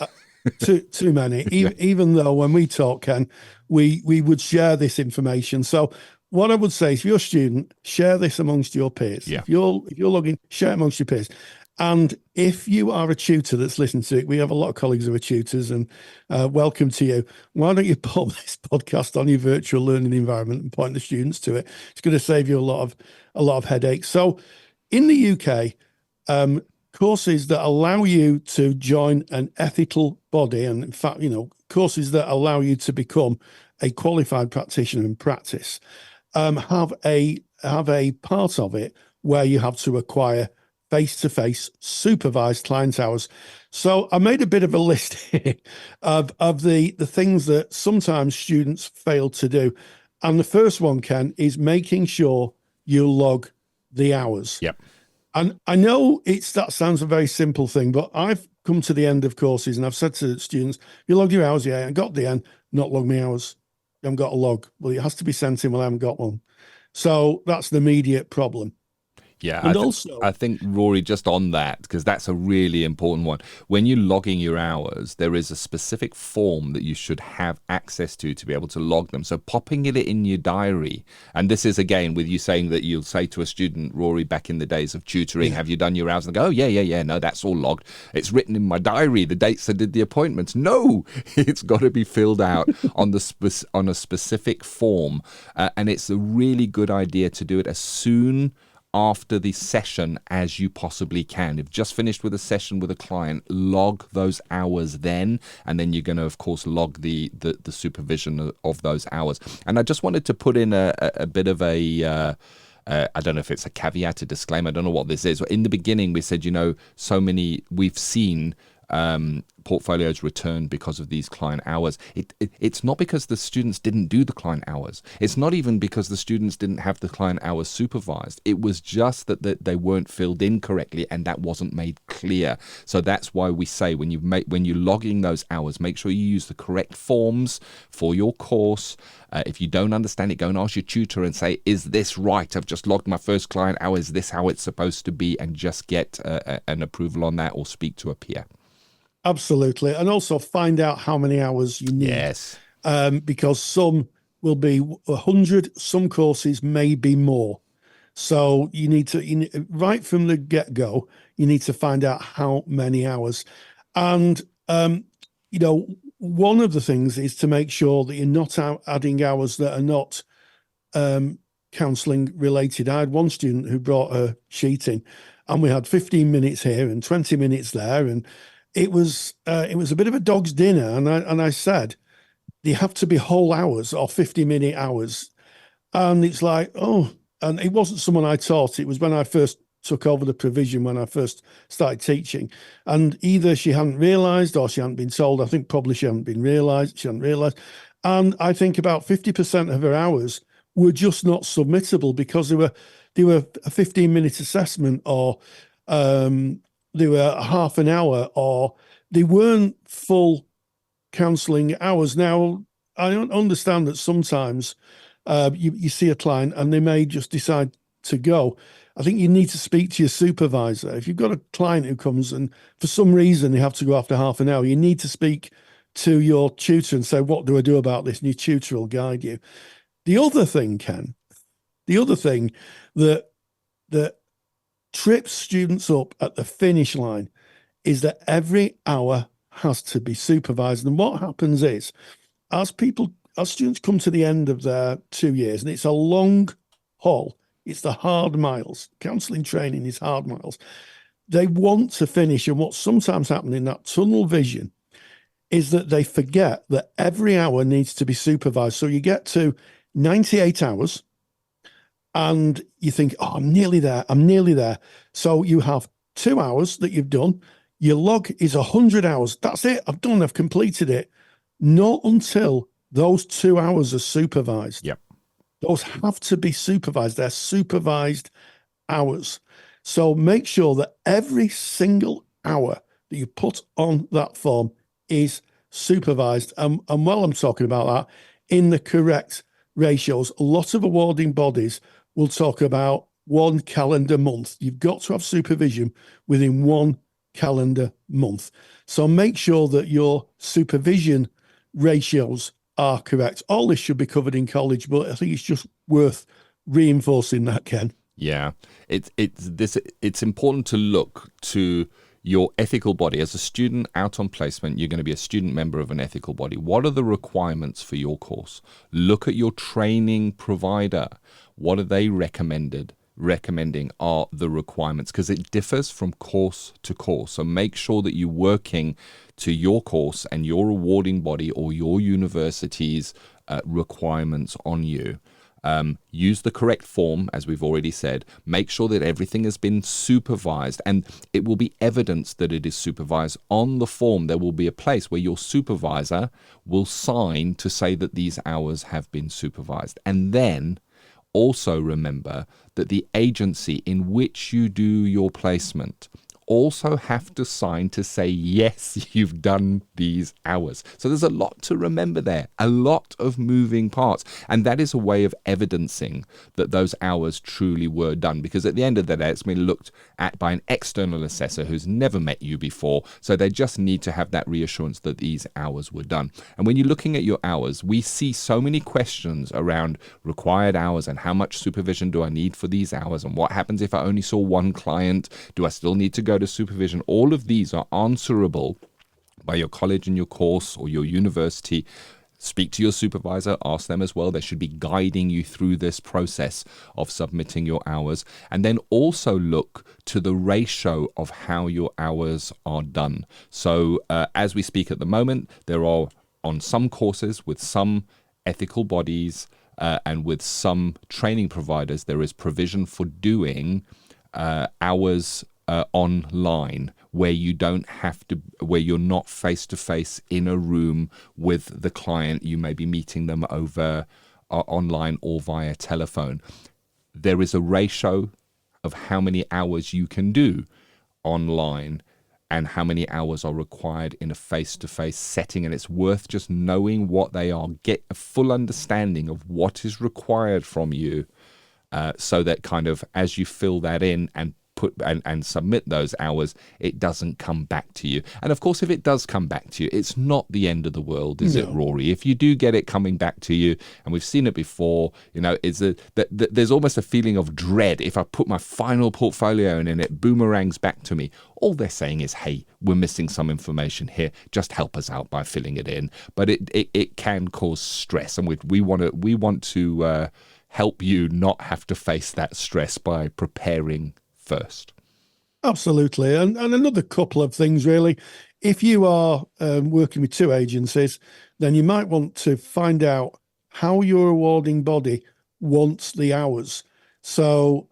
Too many. Even though when we talk, Ken, we would share this information. So what I would say is, if you're a student, share this amongst your peers. Yeah. If you're logging, share it amongst your peers. And if you are a tutor that's listening to it, we have a lot of colleagues who are tutors, and welcome to you. Why don't you put this podcast on your virtual learning environment and point the students to it? It's going to save you a lot of headaches. So in the UK, courses that allow you to join an ethical body, and in fact, courses that allow you to become a qualified practitioner in practice, have a part of it where you have to acquire face-to-face supervised client hours. So I made a bit of a list here of the things that sometimes students fail to do. And the first one, Ken, is making sure you log the hours. Yep. And I know that sounds a very simple thing, but I've come to the end of courses and I've said to students, you logged your hours? Yeah, I got the end, not log my hours. I haven't got a log. Well, it has to be sent in. Well, I haven't got one. So that's the immediate problem. Yeah, and I think, Rory, just on that, because that's a really important one. When you're logging your hours, there is a specific form that you should have access to be able to log them. So popping it in your diary, and this is, again, with you saying that you'll say to a student, Rory, back in the days of tutoring, have you done your hours? And they go, oh, yeah, no, that's all logged. It's written in my diary, the dates I did the appointments. No, it's got to be filled out on a specific form. And it's a really good idea to do it as soon after the session as you possibly can. If just finished with a session with a client, log those hours then, and then you're going to, of course, log the supervision of those hours. And I just wanted to put in a bit of a I don't know if it's a caveat, a disclaimer, I don't know what this is. In the beginning, we said, we've seen portfolios returned because of these client hours. It's not because the students didn't do the client hours. It's not even because the students didn't have the client hours supervised. It was just that they weren't filled in correctly, and that wasn't made clear. So that's why we say when you're logging those hours, make sure you use the correct forms for your course. If you don't understand it, go and ask your tutor and say, is this right? I've just logged my first client hour. Is this how it's supposed to be? And just get an approval on that, or speak to a peer. Absolutely. And also find out how many hours you need. Yes. Because some will be 100, some courses may be more. So you need to, right from the get-go, you need to find out how many hours. And, one of the things is to make sure that you're not adding hours that are not counselling related. I had one student who brought a sheet in, and we had 15 minutes here and 20 minutes there, and it was a bit of a dog's dinner. And I said, they have to be whole hours or 50-minute hours. And it's like, oh, and it wasn't someone I taught. It was when I first took over the provision, when I first started teaching. And either she hadn't realised or she hadn't been told. I think probably she hadn't realised. And I think about 50% of her hours were just not submittable because they were a 15-minute assessment, or they were half an hour, or they weren't full counselling hours. Now, I understand that sometimes you see a client and they may just decide to go. I think you need to speak to your supervisor. If you've got a client who comes and for some reason they have to go after half an hour, you need to speak to your tutor and say, what do I do about this? And your tutor will guide you. The other thing, Ken, that trips students up at the finish line is that every hour has to be supervised. And what happens is, as students come to the end of their 2 years, and it's a long haul, it's the hard miles. Counselling training is hard miles. They want to finish. And what's sometimes happening in that tunnel vision is that they forget that every hour needs to be supervised. So you get to 98 hours and you think, oh, I'm nearly there. So you have 2 hours that you've done. Your log is 100 hours. That's it. I've done. I've completed it. Not until those 2 hours are supervised. Yep. Those have to be supervised. They're supervised hours. So make sure that every single hour that you put on that form is supervised. And while I'm talking about that, in the correct ratios, a lot of awarding bodies will talk about 1 calendar month. You've got to have supervision within 1 calendar month. So make sure that your supervision ratios are correct. All this should be covered in college, but I think it's just worth reinforcing that, Ken. Yeah, it's important to look to your ethical body. As a student out on placement, you're going to be a student member of an ethical body. What are the requirements for your course? Look at your training provider. What are they recommending are the requirements, because it differs from course to course. So make sure that you're working to your course and your awarding body or your university's requirements on you. Use the correct form, as we've already said. Make sure that everything has been supervised, and it will be evidence that it is supervised. On the form, there will be a place where your supervisor will sign to say that these hours have been supervised. And then also remember that the agency in which you do your placement also have to sign to say, yes, you've done these hours. So there's a lot to remember there, a lot of moving parts. And that is a way of evidencing that those hours truly were done. Because at the end of the day, it's been looked at by an external assessor who's never met you before. So they just need to have that reassurance that these hours were done. And when you're looking at your hours, we see so many questions around required hours and how much supervision do I need for these hours? And what happens if I only saw one client? Do I still need to go to supervision? All of these are answerable by your college and your course or your university. Speak to your supervisor, ask them as well. They should be guiding you through this process of submitting your hours. And then also look to the ratio of how your hours are done. So as we speak at the moment, there are on some courses with some ethical bodies and with some training providers, there is provision for doing hours online, where you don't have to, where you're not face to face in a room with the client. You may be meeting them over online or via telephone. There is a ratio of how many hours you can do online and how many hours are required in a face-to-face setting. And it's worth just knowing what they are, get a full understanding of what is required from you, so that kind of as you fill that in and put and submit those hours, it doesn't come back to you. And of course, if it does come back to you, it's not the end of the world, is it, Rory? If you do get it coming back to you, and we've seen it before, you know, there's almost a feeling of dread. If I put my final portfolio in and it boomerangs back to me, all they're saying is, hey, we're missing some information here. Just help us out by filling it in. But it can cause stress, and we want to help you not have to face that stress by preparing first. Absolutely. And another couple of things, really. If you are working with two agencies, then you might want to find out how your awarding body wants the hours. So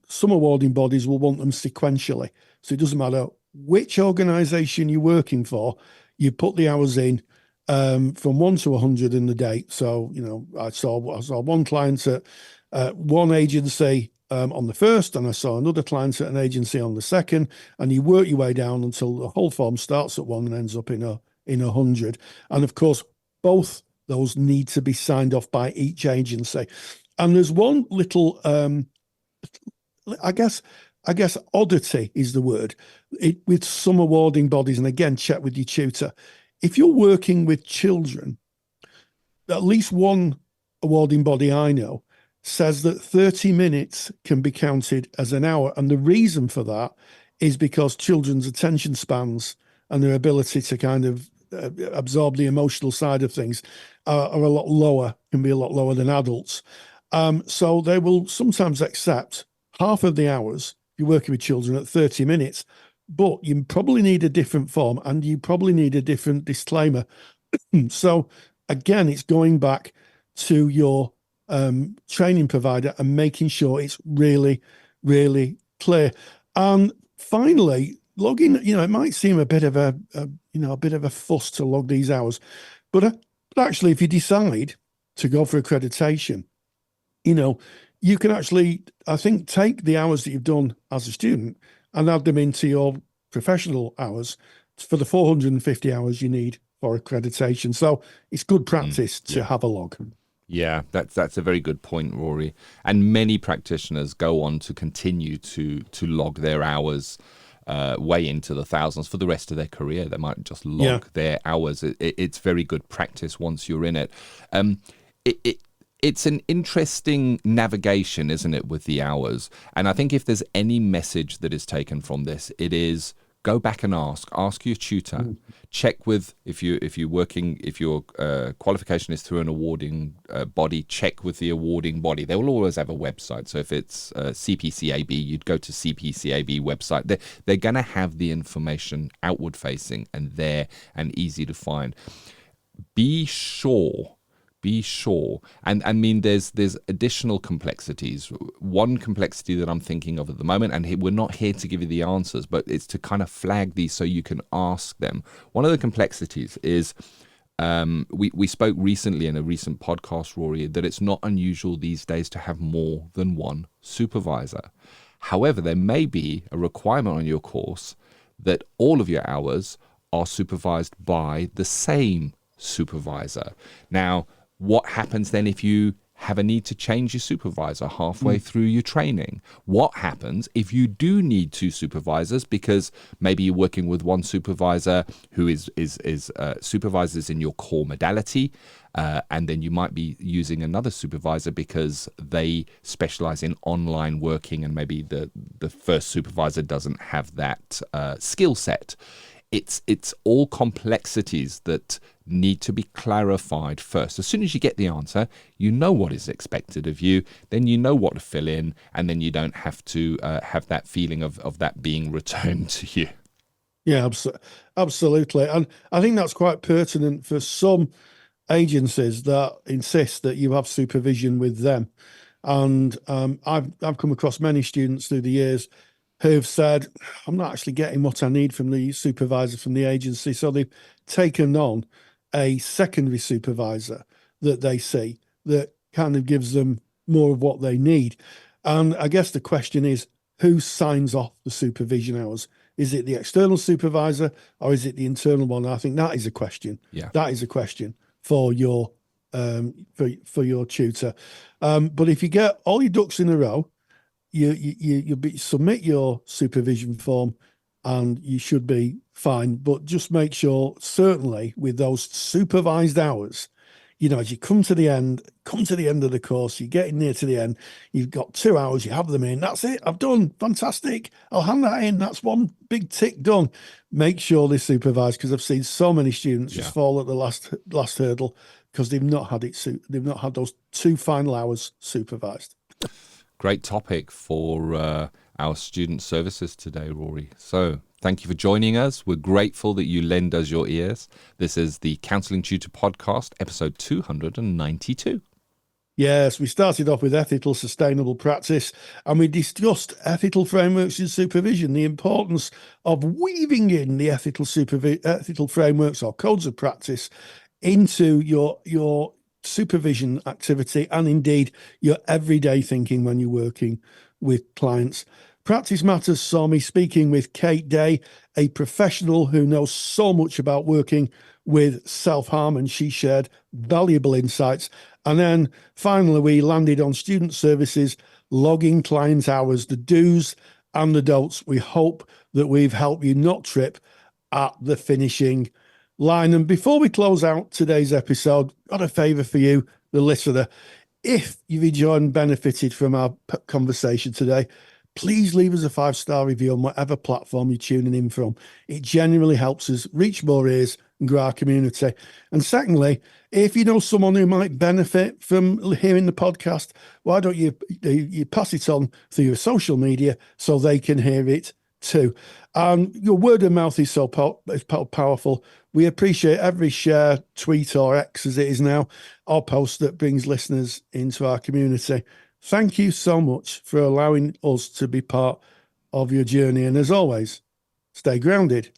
some awarding bodies will want them sequentially. So it doesn't matter which organisation you're working for, you put the hours in from 1 to 100 in the date. So, you know, I saw one client at one agency on the first, and I saw another client at an agency on the second, and you work your way down until the whole form starts at 1 and ends up in 100. And of course, both those need to be signed off by each agency. And there's one little, I guess oddity is the word, with some awarding bodies, and again, check with your tutor. If you're working with children, at least one awarding body I know says that 30 minutes can be counted as an hour. And the reason for that is because children's attention spans and their ability to kind of absorb the emotional side of things are a lot lower, can be a lot lower than adults. So they will sometimes accept half of the hours if you're working with children at 30 minutes, but you probably need a different form and you probably need a different disclaimer. So again, it's going back to your training provider and making sure it's really, really clear. And finally, logging, you know, it might seem a bit of a fuss to log these hours, but actually, if you decide to go for accreditation, you know, you can actually, I think, take the hours that you've done as a student and add them into your professional hours for the 450 hours you need for accreditation. So it's good practice to have a log. Yeah, that's a very good point, Rory. And many practitioners go on to continue to log their hours way into the thousands for the rest of their career. They might just log their hours. It's very good practice once you're in it. It's an interesting navigation, isn't it, with the hours? And I think if there's any message that is taken from this, it is go back and ask your tutor, check with, if your qualification is through an awarding body, check with the awarding body. They will always have a website. So if it's CPCAB, you'd go to CPCAB website. They're going to have the information outward facing and there and easy to find. Be sure. And I mean, there's additional complexities. One complexity that I'm thinking of at the moment, and we're not here to give you the answers, but it's to kind of flag these so you can ask them. One of the complexities is we spoke recently in a recent podcast, Rory, that it's not unusual these days to have more than one supervisor. However, there may be a requirement on your course that all of your hours are supervised by the same supervisor. Now, what happens then if you have a need to change your supervisor halfway through your training? What happens if you do need two supervisors because maybe you're working with one supervisor who is supervisors in your core modality, and then you might be using another supervisor because they specialize in online working and maybe the first supervisor doesn't have that skill set. It's all complexities that need to be clarified first. As soon as you get the answer, you know what is expected of you, then you know what to fill in, and then you don't have to have that feeling of that being returned to you. Yeah, absolutely. And I think that's quite pertinent for some agencies that insist that you have supervision with them. And I've come across many students through the years who've said, I'm not actually getting what I need from the supervisor from the agency. So they've taken on a secondary supervisor that they see that kind of gives them more of what they need. And I guess the question is, who signs off the supervision hours? Is it the external supervisor or is it the internal one? I think that is a question. Yeah. That is a question for your for your tutor. But if you get all your ducks in a row, you submit your supervision form and you should be fine. But just make sure, certainly with those supervised hours, as you come to the end of the course, you're getting near to the end, you've got 2 hours, you have them in, that's it, I've done, fantastic, I'll hand that in, that's one big tick done. Make sure they're supervised, because I've seen so many students just fall at the last hurdle because they've not had those 2 final hours supervised. Great topic for our student services today, Rory. So thank you for joining us. We're grateful that you lend us your ears. This is the Counselling Tutor Podcast, episode 292. Yes, we started off with ethical sustainable practice, and we discussed ethical frameworks in supervision, the importance of weaving in the ethical frameworks or codes of practice into your supervision activity and indeed your everyday thinking when you're working with clients. Practice Matters saw me speaking with Kate Day, a professional who knows so much about working with self-harm, and she shared valuable insights. And then finally, we landed on student services, logging client hours, the do's and the don'ts. We hope that we've helped you not trip at the finishing line. And before we close out today's episode, got a favour for you, the listener. If you've enjoyed and benefited from our conversation today, please leave us a 5-star review on whatever platform you're tuning in from. It genuinely helps us reach more ears and grow our community. And secondly, if you know someone who might benefit from hearing the podcast, why don't you pass it on through your social media so they can hear it too. Your word of mouth is so powerful. We appreciate every share, tweet or X as it is now, or post that brings listeners into our community. Thank you so much for allowing us to be part of your journey. And as always, stay grounded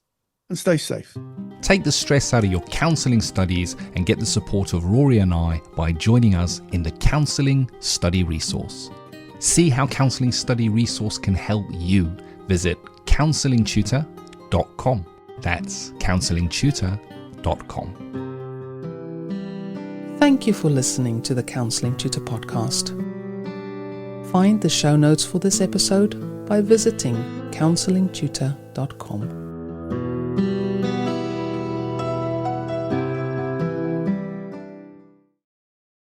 and stay safe. Take the stress out of your counselling studies and get the support of Rory and I by joining us in the Counselling Study Resource. See how Counselling Study Resource can help you. Visit counsellingtutor.com. That's counsellingtutor.com. Thank you for listening to the Counselling Tutor Podcast. Find the show notes for this episode by visiting counsellingtutor.com.